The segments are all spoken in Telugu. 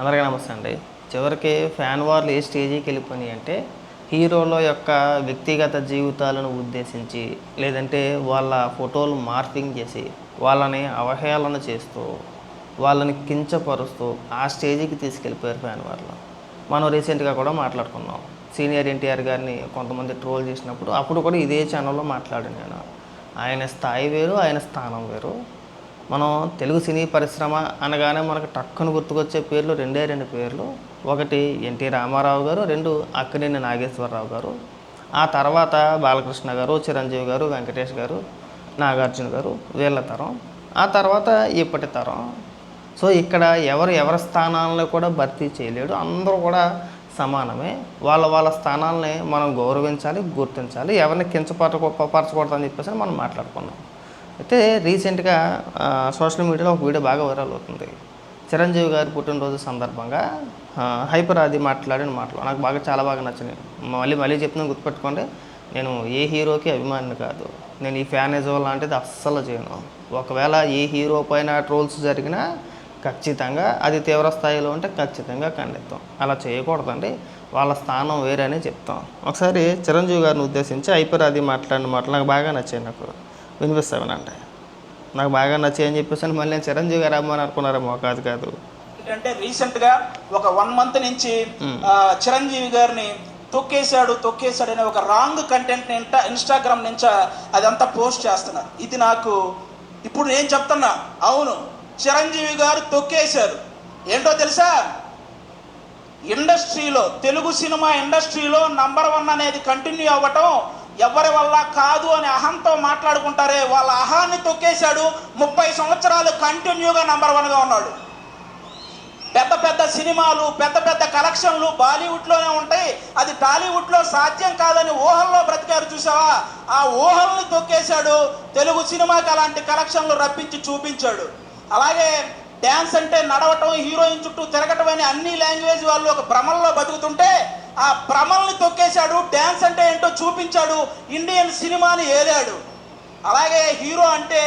అందరికీ నమస్తే అండి. చివరికి ఫ్యాన్ వార్లు ఏ స్టేజీకి వెళ్ళిపోయినాయి అంటే హీరోల యొక్క వ్యక్తిగత జీవితాలను ఉద్దేశించి లేదంటే వాళ్ళ ఫోటోలు మార్ఫింగ్ చేసి వాళ్ళని అవహేళన చేస్తూ వాళ్ళని కించపరుస్తూ ఆ స్టేజీకి తీసుకెళ్ళిపోయారు ఫ్యాన్ వార్లు. మనం రీసెంట్గా కూడా మాట్లాడుకున్నాం. సీనియర్ ఎన్టీఆర్ గారిని కొంతమంది ట్రోల్ చేసినప్పుడు అప్పుడు కూడా ఇదే ఛానల్లో మాట్లాడాను నేను. ఆయన స్థాయి వేరు, ఆయన స్థానం వేరు. మనం తెలుగు సినీ పరిశ్రమ అనగానే మనకు టక్కున గుర్తుకొచ్చే పేర్లు రెండు పేర్లు. ఒకటి ఎన్టీ రామారావు గారు, రెండు అక్కినేని నాగేశ్వరరావు గారు. ఆ తర్వాత బాలకృష్ణ గారు, చిరంజీవి గారు, వెంకటేష్ గారు, నాగార్జున గారు, వీళ్ళ తరం. ఆ తర్వాత ఇప్పటి తరం. సో ఇక్కడ ఎవరి స్థానాలను కూడా భర్తీ చేయలేడు. అందరూ కూడా సమానమే. వాళ్ళ స్థానాలని మనం గౌరవించాలి, గుర్తించాలి. ఎవరిని పరచకూడదని చెప్పేసి మనం మాట్లాడుకున్నాం. అయితే రీసెంట్గా సోషల్ మీడియాలో ఒక వీడియో బాగా వైరల్ అవుతుంది. చిరంజీవి గారి పుట్టినరోజు సందర్భంగా హైపర్ ఆది మాట్లాడిన మాటలు నాకు చాలా బాగా నచ్చినాయి. మళ్ళీ చెప్తున్నాను, గుర్తుపెట్టుకోండి. నేను ఏ హీరోకి అభిమానిని కాదు. నేను ఈ ఫ్యానిజం లాంటిది అస్సలు చేయను. ఒకవేళ ఏ హీరో పైన ట్రోల్స్ జరిగినా ఖచ్చితంగా అది తీవ్ర స్థాయిలో ఉంటే ఖచ్చితంగా ఖండిస్తాం. అలా చేయకూడదండి. వాళ్ళ స్థానం వేరేనే చెప్తాం. ఒకసారి చిరంజీవి గారిని ఉద్దేశించి హైపర్ ఆది మాట్లాడిన మాటలు నాకు బాగా నచ్చాయి. వినిపిస్తామనంటే నాకు బాగా నచ్చాయని చెప్పేసి మళ్ళీ నేను చిరంజీవి గారు అమ్మని అనుకున్నారేమో. కాదు. అంటే రీసెంట్గా ఒక 1 month నుంచి చిరంజీవి గారిని తొక్కేశాడు అనే ఒక రాంగ్ కంటెంట్ ఇన్స్టాగ్రామ్ నుంచి అదంతా పోస్ట్ చేస్తున్నారు. ఇది నాకు ఇప్పుడు నేను చెప్తున్నా, అవును చిరంజీవి గారు తొక్కేశారు. ఏంటో తెలుసా, ఇండస్ట్రీలో తెలుగు సినిమా ఇండస్ట్రీలో నంబర్ 1 అనేది కంటిన్యూ అవ్వటం ఎవరి వల్ల కాదు అని అహంతో మాట్లాడుకుంటారే, వాళ్ళ అహాన్ని తొక్కేశాడు. 30 సంవత్సరాలు కంటిన్యూగా నంబర్ 1గా ఉన్నాడు. పెద్ద సినిమాలు, పెద్ద కలెక్షన్లు బాలీవుడ్లోనే ఉంటాయి. అది టాలీవుడ్లో సాధ్యం కాదని ఊహల్లో బ్రతికారు చూసావా, ఆ ఊహల్ని తొక్కేశాడు. తెలుగు సినిమాకి అలాంటి కలెక్షన్లు రప్పించి చూపించాడు. అలాగే డ్యాన్స్ అంటే నడవటం, హీరోయిన్ చుట్టూ తిరగటం అని అన్ని లాంగ్వేజ్ వాళ్ళు ఒక భ్రమల్లో బతుకుతుంటే ఆ భ్రమల్ని తొక్కేశాడు. డ్యాన్స్ అంటే ఏంటో చూపించాడు. ఇండియన్ సినిమాని ఏలాడు. అలాగే హీరో అంటే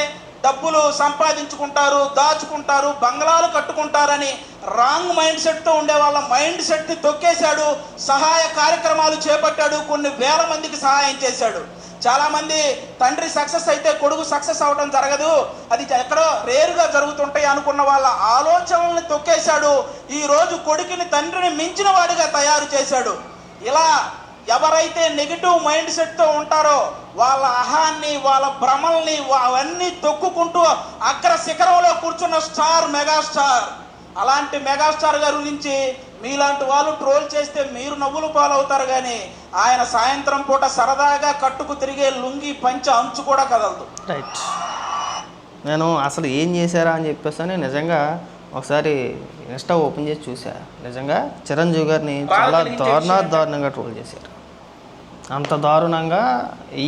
డబ్బులు సంపాదించుకుంటారు, దాచుకుంటారు, బంగ్లాలు కట్టుకుంటారని రాంగ్ మైండ్ సెట్తో ఉండే వాళ్ళ మైండ్ సెట్ని తొక్కేశాడు. సహాయ కార్యక్రమాలు చేపట్టాడు. కొన్ని వేల మందికి సహాయం చేశాడు. చాలామంది తండ్రి సక్సెస్ అయితే కొడుకు సక్సెస్ అవడం జరగదు, అది ఎక్కడో రేరుగా జరుగుతుంటాయి అనుకున్న వాళ్ళ ఆలోచనల్ని తొక్కేశాడు. ఈరోజు కొడుకుని తండ్రిని మించిన వాడిగా తయారు చేశాడు. ఇలా ఎవరైతే నెగిటివ్ మైండ్ సెట్తో ఉంటారో వాళ్ళ అహాన్ని, వాళ్ళ భ్రమల్ని అవన్నీ తొక్కుకుంటూ అగ్ర శిఖరంలో కూర్చున్న స్టార్, మెగాస్టార్. అలాంటి మెగాస్టార్ గారి గురించి మీలాంటి వాళ్ళు ట్రోల్ చేస్తే మీరు నవ్వులు పాలవుతారు, కానీ ఆయన సాయంత్రం పూట సరదాగా కట్టుకు తిరిగే లుంగి పంచ అంచు కూడా కదలదు. రైట్. నేను అసలు ఏం చేశారా అని చెప్పేసి నిజంగా ఒకసారి ఇన్స్టా ఓపెన్ చేసి చూసా. నిజంగా చిరంజీవి గారిని చాలా దారుణంగా ట్రోల్ చేశారు. అంత దారుణంగా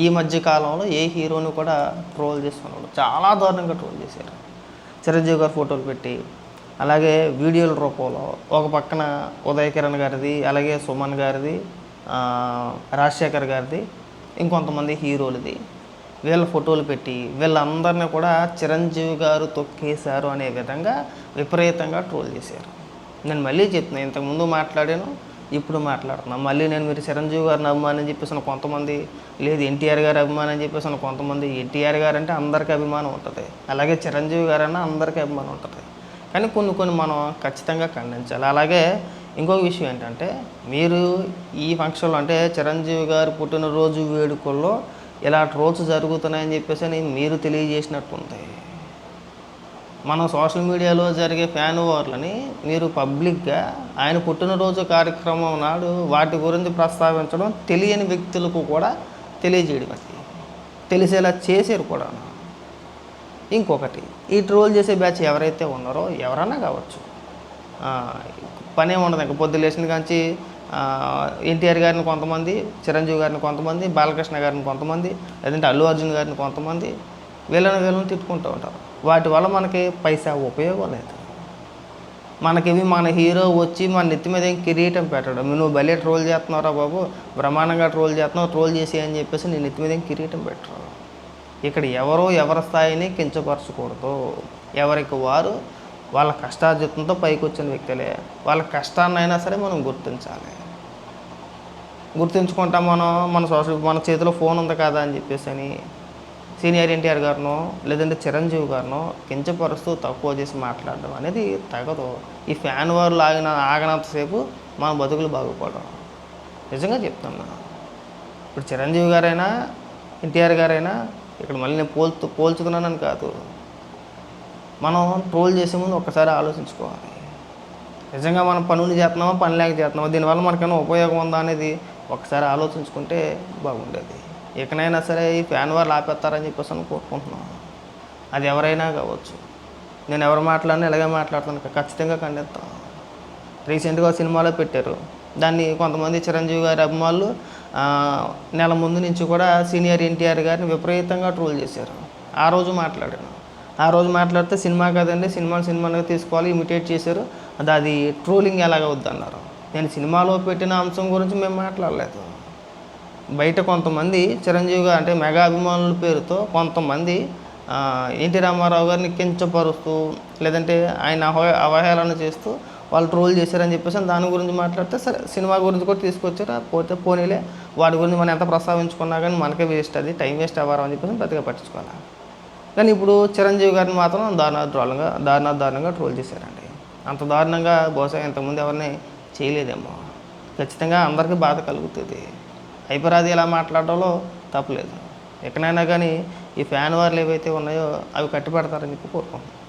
ఈ మధ్య కాలంలో ఏ హీరోని కూడా ట్రోల్ చేసుకున్నాడు. చాలా దారుణంగా ట్రోల్ చేశారు. చిరంజీవి గారి ఫోటోలు పెట్టి, అలాగే వీడియోల రూపంలో ఒక పక్కన ఉదయ్ కిరణ్ గారిది, అలాగే సుమన్ గారిది, రాజశేఖర్ గారిది, ఇంకొంతమంది హీరోలది, వీళ్ళ ఫోటోలు పెట్టి వీళ్ళందరినీ కూడా చిరంజీవి గారు తొక్కేశారు అనే విధంగా విపరీతంగా ట్రోల్ చేశారు. నేను మళ్ళీ చెప్తున్నాను, ఇంతకుముందు మాట్లాడాను, ఇప్పుడు మాట్లాడుతున్నాను. మళ్ళీ నేను మీరు చిరంజీవి గారిని అభిమాని అని చెప్పేసి కొంతమంది, లేదు ఎన్టీఆర్ గారి అభిమాని అని చెప్పేసి కొంతమంది. ఎన్టీఆర్ గారు అంటే అందరికీ అభిమానం ఉంటుంది, అలాగే చిరంజీవి గారు అన్నా అందరికీ అభిమానం ఉంటుంది. కానీ కొన్ని మనం ఖచ్చితంగా ఖండించాలి. అలాగే ఇంకొక విషయం ఏంటంటే, మీరు ఈ ఫంక్షన్లో అంటే చిరంజీవి గారి పుట్టినరోజు వేడుకల్లో ఇలా ట్రోల్స్ జరుగుతున్నాయని చెప్పేసి మీరు తెలియజేసినట్టుంది. మనం సోషల్ మీడియాలో జరిగే ఫ్యాన్ వార్లని మీరు పబ్లిక్గా ఆయన పుట్టినరోజు కార్యక్రమం నాడు వాటి గురించి ప్రస్తావించడం, తెలియని వ్యక్తులకు కూడా తెలియజేయడం, అది తెలిసేలా చేశారు కూడా. ఇంకొకటి, ఈ ట్రోల్ చేసే బ్యాచ్ ఎవరైతే ఉన్నారో ఎవరన్నా కావచ్చు, పనే ఉండదు. ఇంకా పొద్దు లేచిన కాంచి ఎన్టీఆర్ గారిని కొంతమంది, చిరంజీవి గారిని కొంతమంది, బాలకృష్ణ గారిని కొంతమంది, లేదంటే అల్లు అర్జున్ గారిని కొంతమంది, వీళ్ళని తిట్టుకుంటూ ఉంటారు. వాటి వల్ల మనకి పైసా ఉపయోగం లేదు. మనకివి మన హీరో వచ్చి మన నెత్తి మీద ఏం కిరీటం పెట్టడం, నువ్వు భలే ట్రోల్ చేస్తున్నారా బాబు, బ్రహ్మాండంగా ట్రోల్ చేస్తున్నావు, ట్రోల్ చేసి అని చెప్పేసి నేను నెత్తి మీద ఏం కిరీటం పెట్టరు. ఇక్కడ ఎవరి స్థాయిని కించపరచకూడదు. ఎవరికి వారు వాళ్ళ కష్టార్జితంతో పైకి వచ్చిన వ్యక్తులే. వాళ్ళ కష్టాన్నైనా సరే మనం గుర్తించాలి. గుర్తించుకుంటాం మన చేతిలో ఫోన్ ఉంది కదా అని చెప్పేసి అని సీనియర్ ఎన్టీఆర్ గారినో లేదంటే చిరంజీవి గారినో కించపరుస్తూ తక్కువ చేసి మాట్లాడడం అనేది తగదు. ఈ ఫ్యాన్ వార్లు ఆగనంతసేపు మన బతుకులు బాగుపడడం. నిజంగా చెప్తున్నా. ఇప్పుడు చిరంజీవి గారైనా ఎన్టీఆర్ గారైనా ఇక్కడ మళ్ళీ నేను పోల్చుతున్నానని కాదు. మనం ట్రోల్ చేసే ముందు ఒక్కసారి ఆలోచించుకోవాలి. నిజంగా మనం పనులు చేస్తున్నామా పని లేక చేస్తున్నామా, దీనివల్ల మనకైనా ఉపయోగం ఉందా అనేది ఒకసారి ఆలోచించుకుంటే బాగుండేది. ఎక్కడైనా సరే ఈ ఫ్యాన్ వార్లు ఆపేస్తారని చెప్పేసి అని కోరుకుంటున్నాం. అది ఎవరైనా కావచ్చు. నేను ఎవరు మాట్లాడినా ఇలాగే మాట్లాడుతాను, ఖచ్చితంగా ఖండిస్తాం. రీసెంట్గా సినిమాలో పెట్టారు, దాన్ని కొంతమంది చిరంజీవి గారి అభిమానులు నెల ముందు నుంచి కూడా సీనియర్ ఎన్టీఆర్ గారిని విపరీతంగా ట్రోల్ చేశారు. ఆ రోజు మాట్లాడితే సినిమా కదండి, సినిమాగా తీసుకోవాలి, ఇమిటేట్ చేశారు, అది ట్రోలింగ్ ఎలాగవుద్ది అన్నారు. నేను సినిమాలో పెట్టిన అంశం గురించి మేము మాట్లాడలేదు. బయట కొంతమంది చిరంజీవి గారు అంటే మెగా అభిమానుల పేరుతో కొంతమంది ఎన్టీ రామారావు గారిని కించపరుస్తూ లేదంటే ఆయన అవహేళన చేస్తూ వాళ్ళు ట్రోల్ చేశారని చెప్పేసి దాని గురించి మాట్లాడితే సరే సినిమా గురించి కూడా తీసుకొచ్చారు. పోనీలే వాడి గురించి మనం ఎంత ప్రస్తావించుకున్నా కానీ మనకే వేస్ట్, అది టైం వేస్ట్ అవ్వరు అని చెప్పేసి పెద్దగా పట్టించుకోవాలి. కానీ ఇప్పుడు చిరంజీవి గారిని మాత్రం దారుణంగా ట్రోల్ చేశారండి. అంత దారుణంగా బహుశా ఇంతకుముందు ఎవరిని చేయలేదేమో. ఖచ్చితంగా అందరికీ బాధ కలుగుతుంది. హైపరాది ఇలా మాట్లాడడంలో తప్పలేదు. ఎక్కడైనా కానీ ఈ ఫ్యాన్ వార్లు ఏవైతే ఉన్నాయో అవి కట్టిపెడతారని చెప్పి కోరుకుంటున్నాను.